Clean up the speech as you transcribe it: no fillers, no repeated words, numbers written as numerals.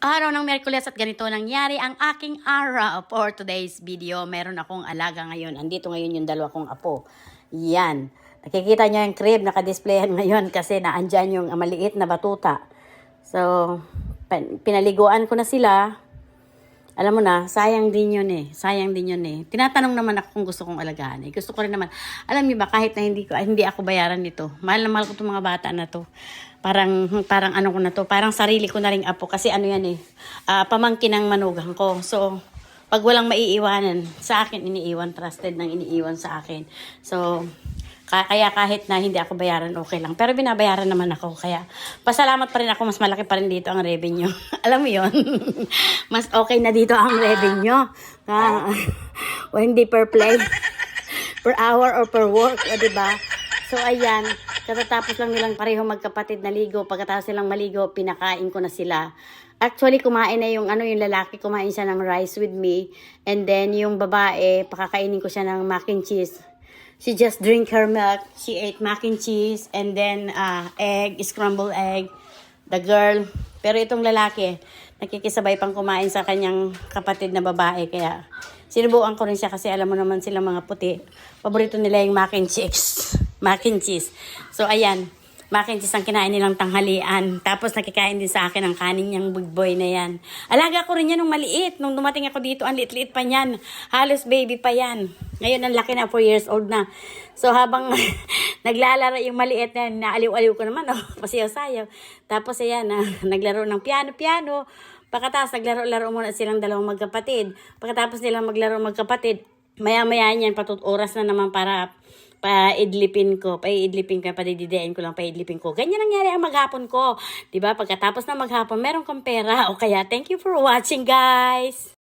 Araw ng Miyerkules at ganito nangyari ang aking araw for today's video. Meron akong alaga ngayon. Andito ngayon yung dalawa kong apo. Yan. Nakikita niyo yung crib, nakadisplayan ngayon kasi naandyan yung maliit na batuta. So, pinaliguan ko na sila. Alam mo na, sayang din yun eh. Sayang din yun eh. Tinatanong naman ako kung gusto kong alagaan eh. Gusto ko rin naman. Alam niyo ba, kahit na hindi ako bayaran nito. Mahal na mahal ko itong mga bata na to. Parang ano ko na to. Parang sarili ko na ring apo. Kasi ano yan eh. Pamangkin ng manugang ko. So, pag walang maiiwanan, sa akin iniiwan. Trusted nang iniiwan sa akin. So, kaya kahit na hindi ako bayaran, okay lang. Pero binabayaran naman ako. Kaya pasalamat pa rin ako. Mas malaki pa rin dito ang revenue. Alam mo yon. Mas okay na dito ang revenue. O hindi per play. Per hour or per work. O diba? So ayan. Katatapos lang nilang pareho magkapatid na ligo. Pagkatapos silang maligo, pinakain ko na sila. Actually, kumain na yung lalaki. Kumain siya ng rice with me. And then yung babae, pakakainin ko siya ng mac and cheese. She just drink her milk. She ate mac and cheese and then egg, scrambled egg. The girl. Pero itong lalaki, nakikisabay pang kumain sa kanyang kapatid na babae. Kaya sinubukan ko rin siya kasi alam mo naman sila mga puti. Paborito nila yung mac and cheese. Mac and cheese. So ayan, mac and cheese ang kinain nilang tanghalian. Tapos nakikain din sa akin ang kanin niyang big boy na yan. Alaga ko rin yan nung maliit. Nung dumating ako dito, ang liit-liit pa yan. Halos baby pa yan. Ngayon, ang laki na, 4 years old na. So, habang naglalaro yung maliit na, naaliw-aliw ko naman, pasiyaw-sayaw. Tapos, ayan, naglaro ng piano-piano. Pagkatapos, naglaro-laro muna silang dalawang magkapatid. Pagkatapos nilang maglaro magkapatid, maya-maya niyan, oras na naman para paidlipin ko, padididein ko lang, paidlipin ko. Ganyan nangyari ang maghapon ko. Diba? Pagkatapos na maghapon, meron kang pera. O kaya, thank you for watching, guys!